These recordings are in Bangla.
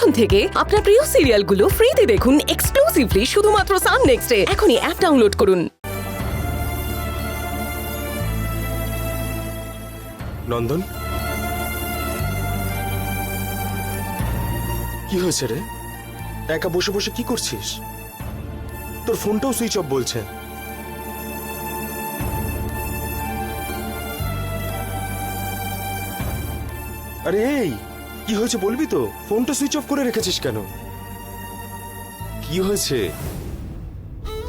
এখন থেকে আপনার প্রিয় সিরিয়ালগুলো ফ্রিতে দেখুন এক্সক্লুসিভলি শুধুমাত্র সান নেক্সটে। এখনই অ্যাপ ডাউনলোড করুন। নন্দন, কি হয়েছে রে? একা বসে বসে কি করছিস? তোর ফোনটাও সুইচ অফ বলছে। আরে এই, কি হয়েছে বলবি তো? ফোনটা সুইচ অফ করে রেখেছিস কেন? কি হয়েছে?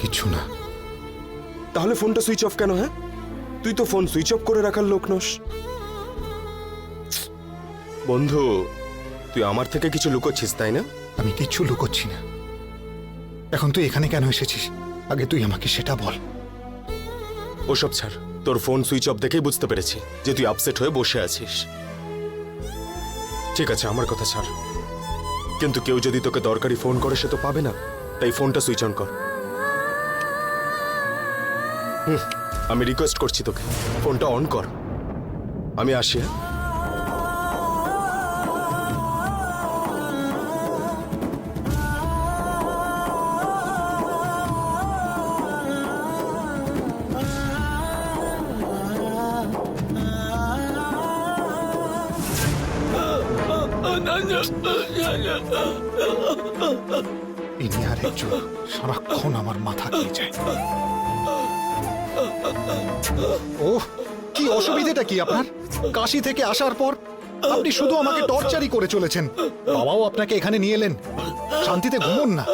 কিছু না। তাহলে ফোনটা সুইচ অফ কেন? হ্যাঁ, তুই তো ফোন সুইচ অফ করে রাখার লোক নস। বন্ধু, তুই আমার থেকে কিছু লুকোচ্ছিস, তাই না? আমি কিচ্ছু লুকোচ্ছি না। এখন তুই এখানে কেন এসেছিস? আগে তুই আমাকে সেটা বল। ওসব ছাড়, তোর ফোন সুইচ অফ দেখেই বুঝতে পেরেছি যে তুই আপসেট হয়ে বসে আছিস। ঠিক আছে, আমার কথা ছাড়, কিন্তু কেউ যদি তোকে দরকারি ফোন করে সে তো পাবে না, তাই ফোনটা সুইচ অন কর। আমি রিকোয়েস্ট করছি তোকে, ফোনটা অন কর। আমি আসি। হ্যাঁ? ইনি আর একজন সারাক্ষণ আমার মাথা খেয়ে যায়। ওহ, কি অসুবিধাটা কি আপনার? কাশি থেকে আসার পর আপনি শুধু আমাকে টর্চারই করে চলেছেন। বাবাও আপনাকে এখানে নিয়ে এলেন, শান্তিতে ঘুমুন না।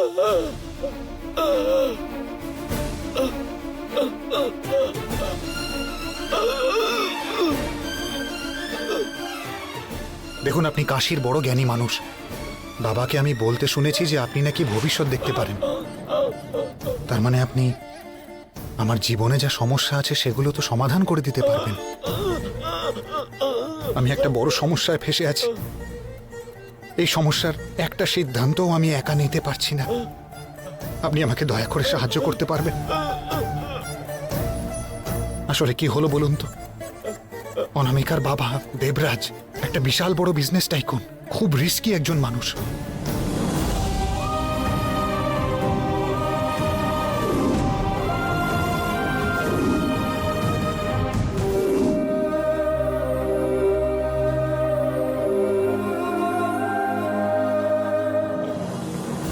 দেখুন, আপনি কাশীর বড় জ্ঞানী মানুষ। বাবাকে আমি বলতে শুনেছি যে আপনি নাকি ভবিষ্যৎ দেখতে পারেন। তার মানে আপনি আমার জীবনে যা সমস্যা আছে সেগুলো তো সমাধান করে দিতে পারবেন। আমি একটা বড় সমস্যায় ফেসে আছি। এই সমস্যার একটা সিদ্ধান্তও আমি একা নিতে পারছি না। আপনি আমাকে দয়া করে সাহায্য করতে পারবেন? আসলে কি হলো বলুন তো? অনামিকার বাবা দেবরাজ একটা বিশাল বড় বিজনেস টাইকুন, খুব রিস্কি একজন মানুষ।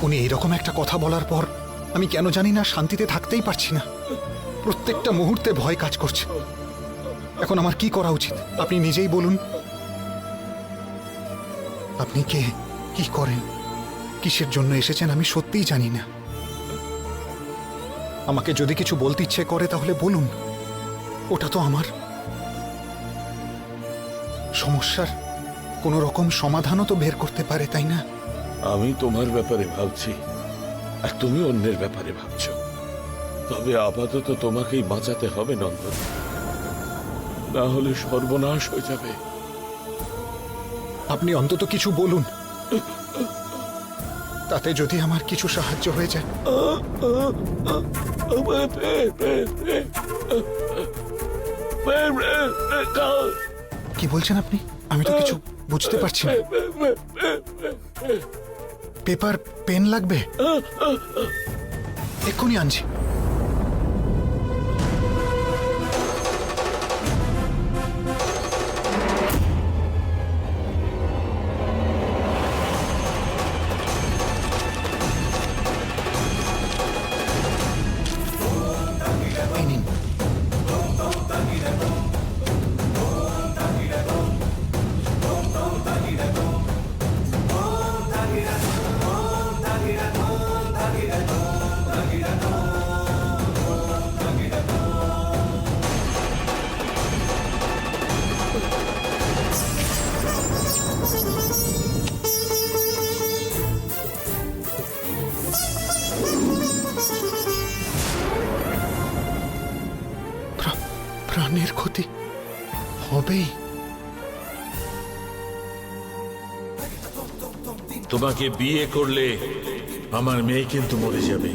উনি এইরকম একটা কথা বলার পর আমি কেন জানি না শান্তিতে থাকতেই পারছি না। প্রত্যেকটা মুহূর্তে ভয় কাজ করছে। এখন আমার কি করা উচিত আপনি নিজেই বলুন। আপনি কে, কি করেন, কিসের জন্য এসেছেন আমি সত্যিই জানি না। আমাকে যদি কিছু বলতে ইচ্ছে করে তাহলে বলুন। ওটা তো আমার সমস্যার কোনো রকম সমাধানও তো বের করতে পারে, তাই না? আমি তোমার ব্যাপারে ভাবছি আর তুমি অন্যের ব্যাপারে ভাবছো। তবে আপাতত তোমাকেই বাঁচাতে হবে নন্দন, না হলে সর্বনাশ হয়ে যাবে। আপনি অন্তত কিছু বলুন, তাতে যদি আমার কিছু সাহায্য হয়ে যায়। কি বলছেন আপনি? আমি তো কিছু বুঝতে পারছি না। পেপার পেন লাগবে? এক্ষুনি আনছি। এই নিন। প্রাণের ক্ষতি হবেই। তোমাকে বিয়ে করলে আমার মেয়ে কিন্তু মরে যাবে।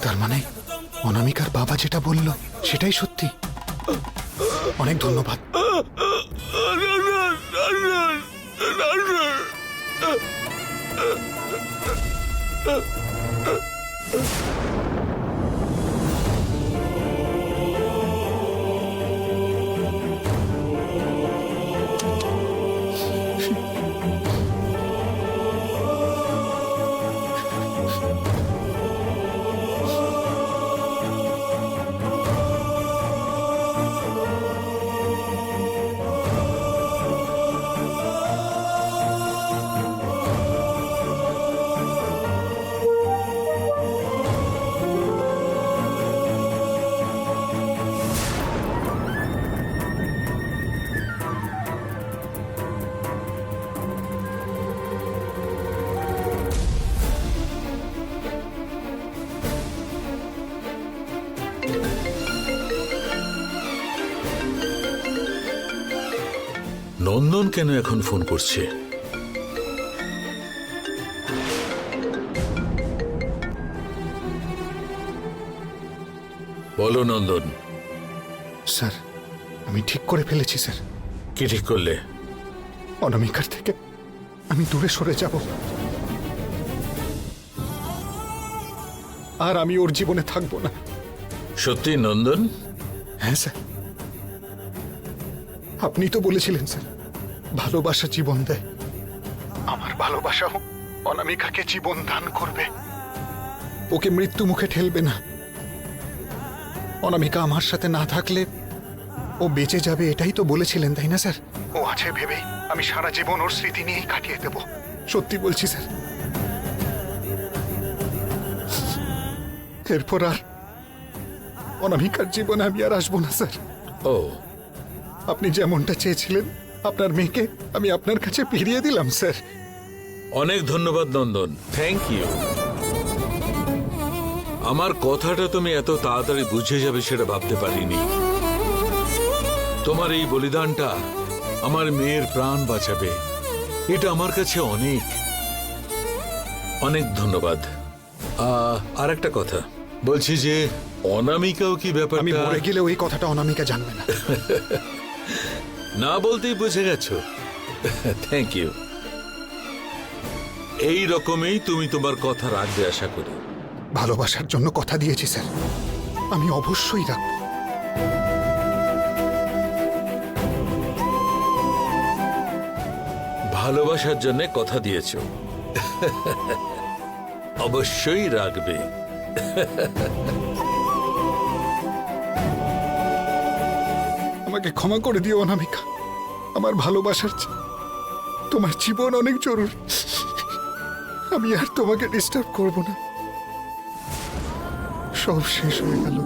তার মানে অনামিকার বাবা যেটা বলল সেটাই সত্যি। অনেক ধন্যবাদ। নন্দন কেন এখন ফোন করছে? বলো নন্দন। স্যার, আমি ঠিক করে ফেলেছি স্যার। কি ঠিক করলে? অনামিকার থেকে আমি দূরে সরে যাব, আর আমি ওর জীবনে থাকবো না। সত্যি নন্দন? হ্যাঁ স্যার, আপনি তো বলেছিলেন স্যার, ভালোবাসা জীবন দেয়। আমার ভালোবাসাও অনামিকাকে জীবন দান করবে, ওকে মৃত্যু মুখে ঠেলবে না। অনামিকা আমার সাথে না থাকলে ও বেঁচে যাবে, এটাই তো বলেছিলেন, তাই না স্যার? ও আছে ভেবেই আমি সারা জীবন ওর স্মৃতি নিয়েই কাটিয়ে দেব। সত্যি বলছি স্যার। এরপর আর অনামিকার জীবনে আমি আর আসবো না স্যার। ও, আপনি যেমনটা চেয়েছিলেন আপনার মেয়েকে আমি আপনার কাছে ফিরিয়ে দিলাম স্যার। অনেক ধন্যবাদ নন্দন, থ্যাংক ইউ। আমার কথাটা তুমি এত তাড়াতাড়ি বুঝে যাবে সেটা ভাবতে পারিনি। তোমার এই বলিদানটা আমার মেয়ের প্রাণ বাঁচাবে, এটা আমার কাছে অনেক অনেক ধন্যবাদ। আর একটা কথা বলছি যে অনামিকাও কি ব্যাপার? আমি মরে গেলেও এই কথাটা অনামিকা জানবে না। না বলতেই বুঝে গেছো। Thank you. এই রকমই তুমি তোমার কথা রাখবে আশা করি। ভালোবাসার জন্য কথা দিয়েছি স্যার, আমি অবশ্যই রাখবো। ভালোবাসার জন্য কথা দিয়েছো, অবশ্যই রাখবে। আমাকে ক্ষমা করে দিও অনামিকা, আমার ভালোবাসার চেয়ে তোমার জীবন অনেক জরুরি। আমি আর তোমাকে ডিস্টার্ব করব না, সব শেষ হয়ে গেল।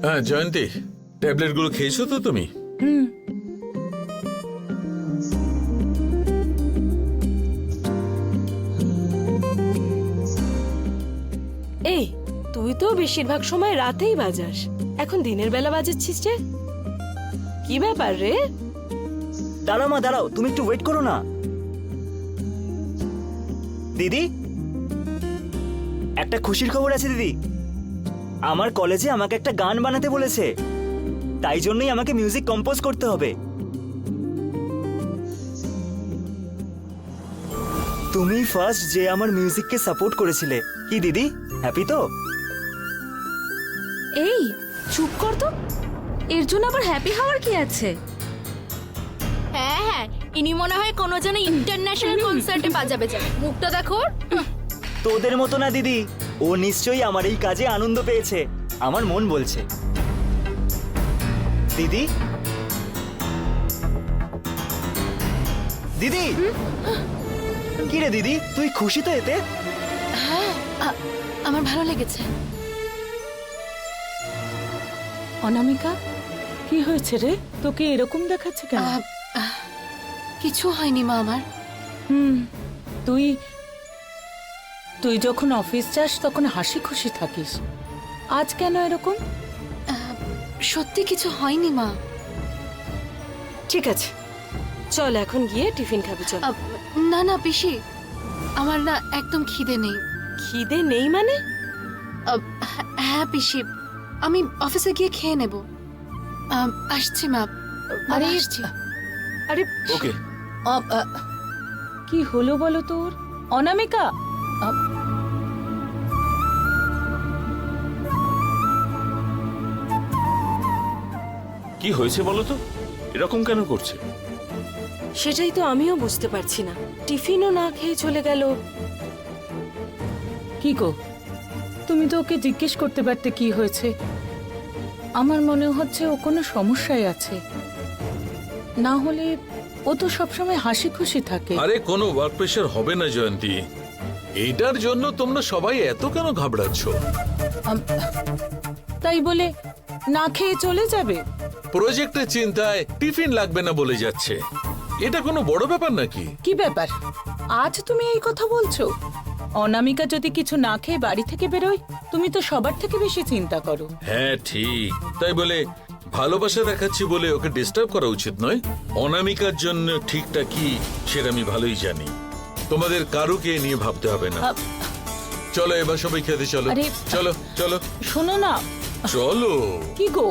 হ্যাঁ জয়ন্তী, ট্যাবলেটগুলো খেয়েছো তো তুমি? এই, তুই তো বেশিরভাগ সময় রাতেই বাজাস, এখন দিনের বেলা বাজাচ্ছিস যে, কি ব্যাপার রে? দাঁড়াও মা, দাঁড়াও, তুমি একটু ওয়েট করো না। দিদি, একটা খুশির খবর আছে দিদি। আমার কলেজে আমাকে একটা গান বানাতে বলেছে, তাই জন্যই আমাকে মিউজিক কম্পোজ করতে হবে। তুমি ফার্স্ট যে আমার মিউজিককে সাপোর্ট করেছিলে, কি দিদি হ্যাপি তো? এই চুপ কর তো, এর জন্য আবার হ্যাপি হওয়ার কি আছে? হ্যাঁ হ্যাঁ, ইনি মনে হয় কোনো যেন ইন্টারন্যাশনাল কনসার্টে বাজাবে যাবে। মুখটা দেখো। তোদের মতো না দিদি, ও নিশ্চয়ই আমার এই কাজে আনন্দ পেয়েছে, আমার মন বলছে। দিদি, দিদি, কি রে দিদি, তুই খুশি তো এতে? হ্যাঁ, আমার ভালো লেগেছে। অনামিকা কি হয়েছে রে, তোকে এরকম দেখাচ্ছে কেন? কিছু হয়নি মা আমার। তুই তুই যখন অফিস যাস তখন হাসি খুশি থাকিস, আজ কেন এরকম? সত্যি কিছু হয়নি মা। ঠিক আছে, চল এখন গিয়ে টিফিন খাবি। চল। না না পিসি, আমার না একদম খিদে নেই। খিদে নেই মানে? হ্যাঁ পিসি, আমি অফিসে গিয়ে খেয়ে নেব। আসছি মা। আরে আসছি। আরে ওকে কি হলো বলো তোর? অনামিকা, কি হয়েছে বলো তো, এরকম কেন করছে? সেটাই তো আমিও বুঝতে পারছি না। টিফিনও না খেয়ে চলে গেল। কি গো, তুমি তো ওকে জিজ্ঞেস করতে পারতে কি হয়েছে। আমার মনে হচ্ছে ও কোনো সমস্যায় আছে, না হলে ও তো সবসময় হাসি খুশি থাকে। আরে কোনো ওয়ার্ক প্রেশার হবে না জয়ন্তী, এইটার জন্য তোমরা সবাই এত কেন ঘাবড়াচ্ছ? তাই বলে না খেয়ে চলে যাবে? প্রজেক্টের চিন্তায় টিফিন লাগবে না বলে যাচ্ছে, এটা কোনো বড় ব্যাপার নাকি? কি ব্যাপার, আজ তুমি এই কথা বলছো? অনামিকা যদি কিছু না খেয়ে বাড়ি থেকে বেরোয়, তুমি তো সবার থেকে বেশি চিন্তা করো। হ্যাঁ ঠিক, তাই বলে ভালোবাসা দেখাচ্ছি বলে ওকে ডিস্টার্ব করা উচিত নয়। অনামিকার জন্য ঠিকটা কি সেটা আমি ভালোই জানি, তোমাদের কারুকে নিয়ে ভাবতে হবে না। চলো এবার সবাই খেতে চলো। আরে, চলো চলো শোনো না। চলো। কি গো,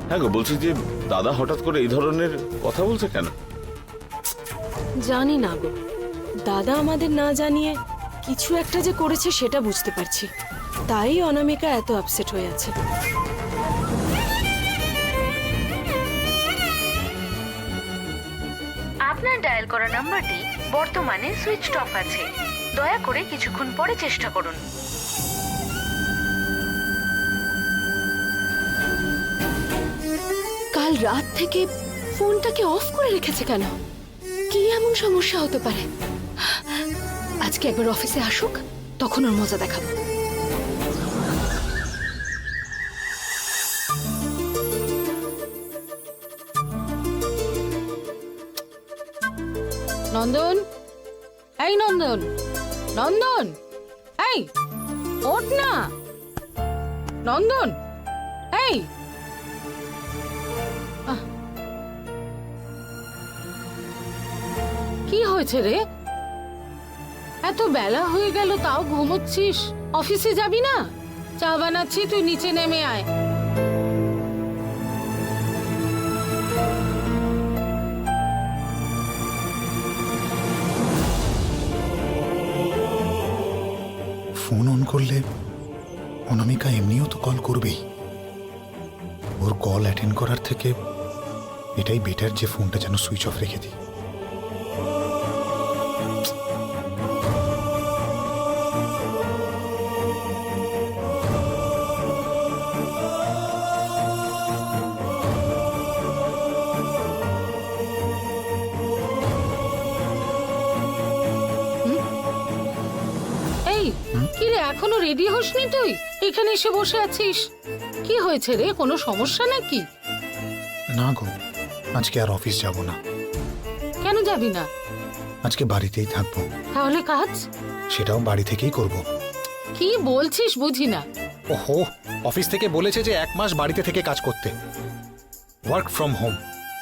হ্যাঁ গো, বলছি যে দাদা হঠাৎ করে এই ধরনের কথা বলছে কেন? জানি না গো, দাদা আমাদের না জানিয়ে কিছু একটা যে করেছে সেটা বুঝতে পারছি, তাই অনামিকা এত আপসেট হয়ে আছে। আপনার ডায়াল করা নাম্বারটি বর্তমানে সুইচড অফ আছে, দয়া করে কিছুক্ষণ পরে চেষ্টা করুন। কাল রাত থেকে ফোনটাকে অফ করে রেখেছে কেন? কি এমন সমস্যা হতে পারে? আজকে একবার অফিসে আসুক, তখন ওর মজা দেখাবো। নন্দন, এই নন্দন, নন্দন, এই ওঠ না, নন্দন, এই কি হয়েছে রে? এত বেলা হয়ে গেল তাও ঘুমোচ্ছিস? অফিসে যাবি না? চা বানাচ্ছি, তুই নিচে নেমে আয়। ফোন অন করলে অনামিকা এমনিও তো কল করবেই। ওর কল অ্যাটেন্ড করার থেকে এটাই বেটার যে ফোনটা যেন সুইচ অফ রেখে দিই। এই কি রে, এখনো রেডি হসনি তুই? এখানে এসে বসে আছিস, কি হয়েছে রে? কোনো সমস্যা নাকি? না গো, আজকে আর অফিস যাব না। কেন যাবি না? আজকে বাড়িতেই থাকবো। তাহলে কাজ? সেটাও বাড়ি থেকেই করব। কি বলছিস বুঝি না। ওহো, অফিস থেকে বলেছে যে 1 মাস বাড়িতে থেকে কাজ করতে, ওয়ার্ক ফ্রম হোম।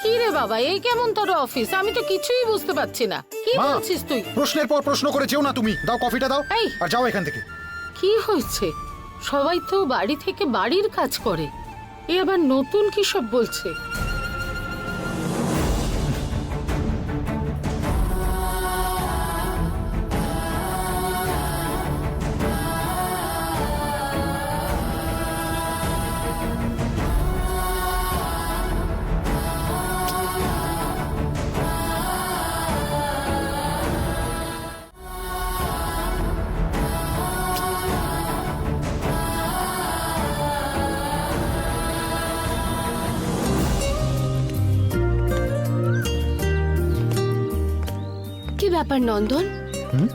কি রে বাবা, এই কেমন তোর অফিস? আমি তো কিছুই বুঝতে পারছি না, কি মা, বলছিস তুই? প্রশ্নের পর প্রশ্ন করে যেও না তুমি। দাও কফিটা দাও, এই। আর যাও এখান থেকে। কি হয়েছে? সবাই তো বাড়ি থেকে বাড়ির কাজ করে, এ আবার নতুন কি সব বলছে? কি ব্যাপার নন্দন,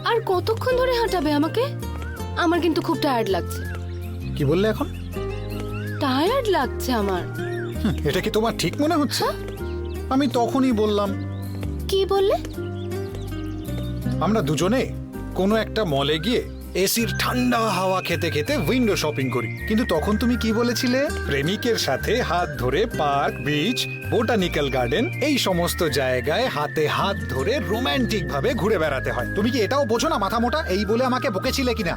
আর কতক্ষণ ধরে হাঁটাবে আমাকে? আমার কিন্তু খুব টায়ার্ড লাগছে। কি বললে এখন? টায়ার্ড লাগছে আমার। এটা কি তোমার ঠিক মনে হচ্ছে? আমি তখনই বললাম কি বললে? আমরা দুজনে কোনো একটা মলে গিয়ে এসির ঠান্ডা হাওয়া খেতে খেতে উইন্ডো শপিং করি, কিন্তু তখন তুমি কি বলেছিলে? প্রেমিকের সাথে হাত ধরে পার্ক, বিচ, বোটানিক্যাল গার্ডেন এই সমস্ত জায়গায় হাতে হাত ধরে রোমান্টিক ভাবে ঘুরে বেড়াতে হয়। তুমি কি এটাও বোঝো না মাথা মোটা? এই বলে আমাকে বকেছিলে কিনা?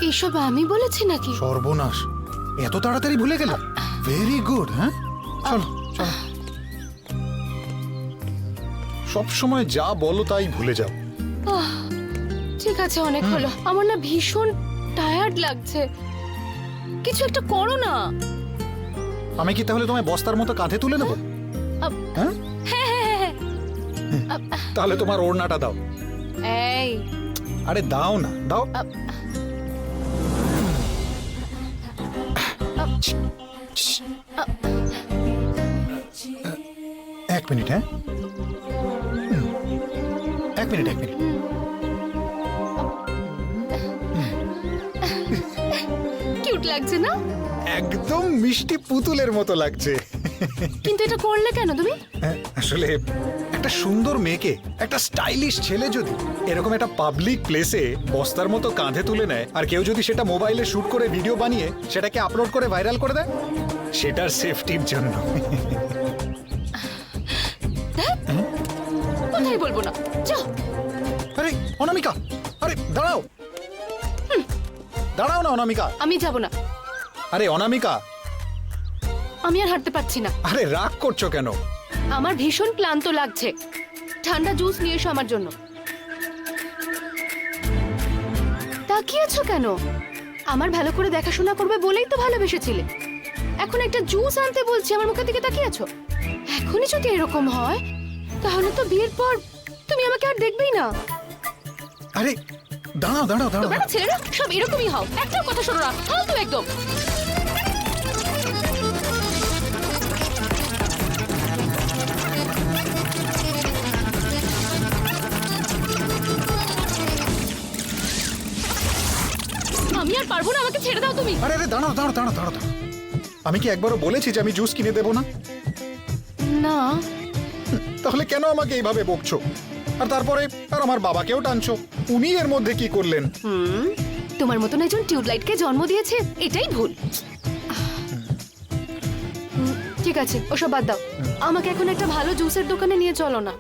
এসব আমি বলেছি নাকি? সর্বনাশ, এত তাড়াতাড়ি ভুলে গেলে? Very good. হ্যাঁ, চলো চলো। সব সময় যা বলো তাই ভুলে যাও। ঠিক আছে, অনেক হলো। আমার না ভীষণ টায়ার্ড লাগছে, কিছু একটা করো না। আমি কি তাহলে তোমায় বস্তার মতো কাঁধে তুলে নেবো? হ্যাঁ, হ্যাঁ। তাহলে তোমার ওড়নাটা দাও। এই, আরে দাও না, দাও। এক মিনিট। হ্যাঁ, এক মিনিট। কিউট লাগছে না? একদম মিষ্টি পুতুলের মতো লাগছে। কিন্তু এটা করলে কেন তুমি? আসলে একটা সুন্দর মেয়েকে একটা স্টাইলিশ ছেলে যদি এরকম একটা পাবলিক প্লেসে বস্তার মতো কাঁধে তুলে নেয়, আর কেউ যদি সেটা মোবাইলে শুট করে ভিডিও বানিয়ে সেটাকে আপলোড করে ভাইরাল করে দেয়, সেটার সেফটির জন্য। কোথায় বলবো না, যাও। আরে অনামিকা, আরে দাঁড়াও, দাঁড়াও না অনামিকা। আমি যাব না। আরে অনামিকা, আমি আর হাঁটতে পারছি না। আরে রাগ করছো কেন? আমার ভীষণ ক্লান্ত লাগছে। ঠান্ডা জুস নিয়ে এসো আমার জন্য। তাকিয়েছো কেন? আমার ভালো করে দেখাশোনা করবে বলেই তো ভালোবেসেছিলে। এখন একটা জুস আনতে বলছি, আমার মুখের দিকে তাকিয়েছো? এখনই যদি এরকম হয় তাহলে তো বিয়ের পর তুমি আমাকে আর দেখবেই না। আরে দাঁড়াও দাঁড়াও দাঁড়াও। তোমরা ছেলেরা সব এরকমই হও, একটাও কথা শোনো না, ফালতু একদম। আমি আর পারবো না, আমাকে ছেড়ে দাও তুমি। আরে আরে দাঁড়াও দাঁড়াও দাঁড়াও দাঁড়াও। আমি কি একবারও বলেছি যে আমি জুস কিনে দেবো না? না। তাহলে কেন আমাকে এইভাবে বকছো? আর তারপরে আর আমার বাবাকেও টানছো। উনি এর মধ্যে কি করলেন? তোমার মতন একজন টিউবলাইটকে জন্ম দিয়েছে, এটাই ভুল। ঠিক আছে, ওসব বাদ দাও। আমাকে এখন একটা ভালো জুসের দোকানে নিয়ে চলো না।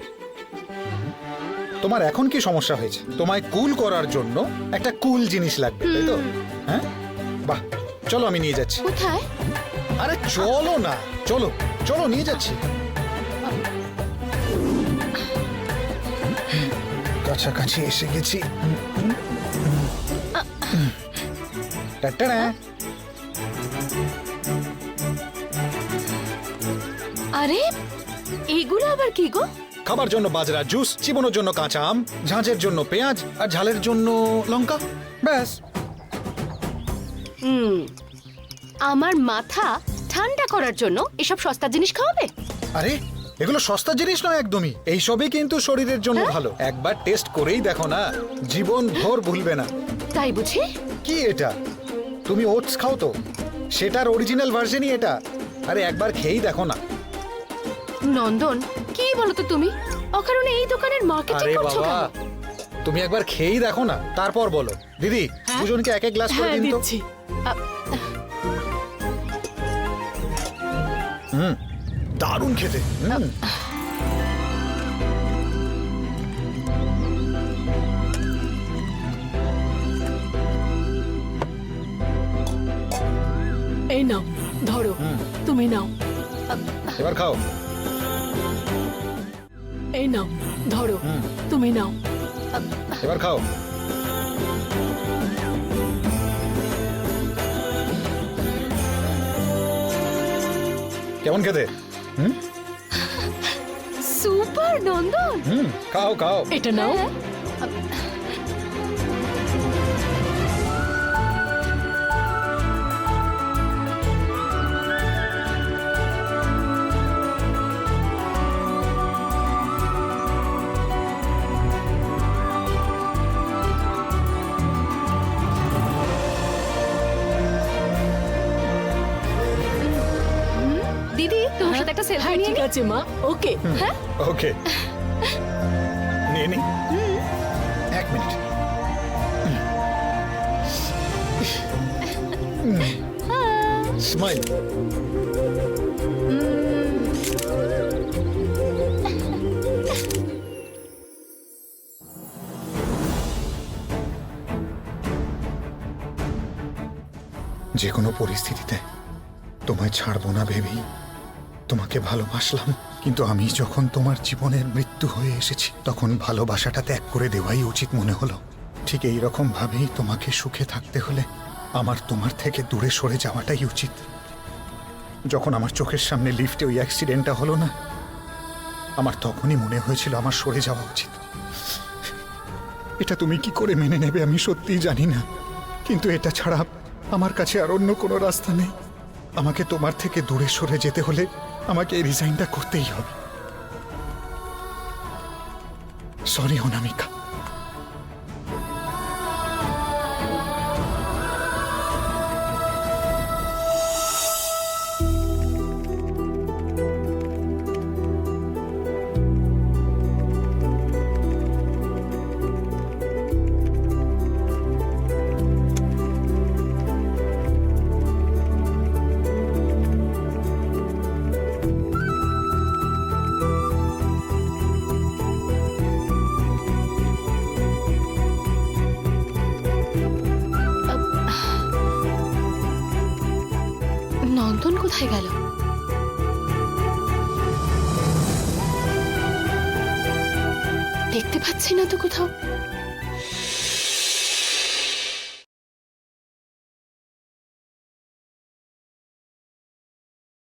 তোমার এখন কি সমস্যা হয়েছে? তোমায় কুল করার জন্য একটা কুল জিনিস লাগবে, তাই তো? হ্যাঁ, বাহ, চলো আমি নিয়ে যাচ্ছি। কোথায়? আরে চলো না, চলো চলো নিয়ে যাচ্ছি। কাছাকাছি এসে গেছি। টাটাড়া। আরে এইগুলো আবার কি গো? খাবার জন্য বাজরা জুস, চিবোনোর জন্য কাঁচা আম, ঝাঁঝের জন্য পেঁয়াজ, আর ঝালের জন্য লঙ্কা, ব্যাস। আমার মাথা ঠান্ডা করার জন্য এসব সস্তা জিনিস খাওয়াবে? আরে এগুলো সস্তা জিনিস নয় একদমই। এইসবই কিন্তু শরীরের জন্য ভালো। একবার টেস্ট করেই দেখো না, জীবন ভর ভুলবে না। তাই বুঝি? কি এটা? তুমি ওটস খাও তো, সেটার অরিজিনাল ভার্সনই এটা। আরে একবার খেয়েই দেখো না। নন্দন, কি বলো তো তুমি? অকারণে এই দোকানের মার্কেটিং আরে করছো বাবা, কেন? তুমি একবার খেয়েই দেখো না, তারপর বলো। দিদি, দুজনকে এক এক গ্লাস করে দিন তো। দারুণ খেতে। এই নাও, ধরো, তুমি নাও। এবার খাও। এই নাও, ধরো, তুমি নাও। এবার খাও। কেমন খেতে? সুপার নন্দন। খাও খাও। এটা নাও। একটা সেলফি হ্যাঁ নিয়ে ঠিক নিই? আছে মা, ওকে। ওকে নিয়ে নি 1 মিনিট। স্মাইল। যে কোনো পরিস্থিতিতে তোমায় ছাড়বো না ভেবেই তোমাকে ভালোবাসলাম, কিন্তু আমি যখন তোমার জীবনের মৃত্যু হয়ে এসেছি তখন ভালোবাসাটা ত্যাগ করে দেওয়াই উচিত মনে হলো। ঠিক এই রকম ভাবেই তোমাকে সুখে থাকতে হলে আমার তোমার থেকে দূরে সরে যাওয়াটাই উচিত। যখন আমার চোখের সামনে লিফটে ওই অ্যাক্সিডেন্টটা হলো না, আমার তখনই মনে হয়েছিল আমার সরে যাওয়া উচিত। এটা তুমি কি করে মেনে নেবে আমি সত্যিই জানি না, কিন্তু এটা ছাড়া আমার কাছে আর অন্য কোনো রাস্তা নেই। আমাকে তোমার থেকে দূরে সরে যেতে হলে আমাকে এই রিজাইনটা করতেই হবে। সরি অনামিকা। নন্দন কোথায় গেল? দেখতে পাচ্ছি না তো কোথাও।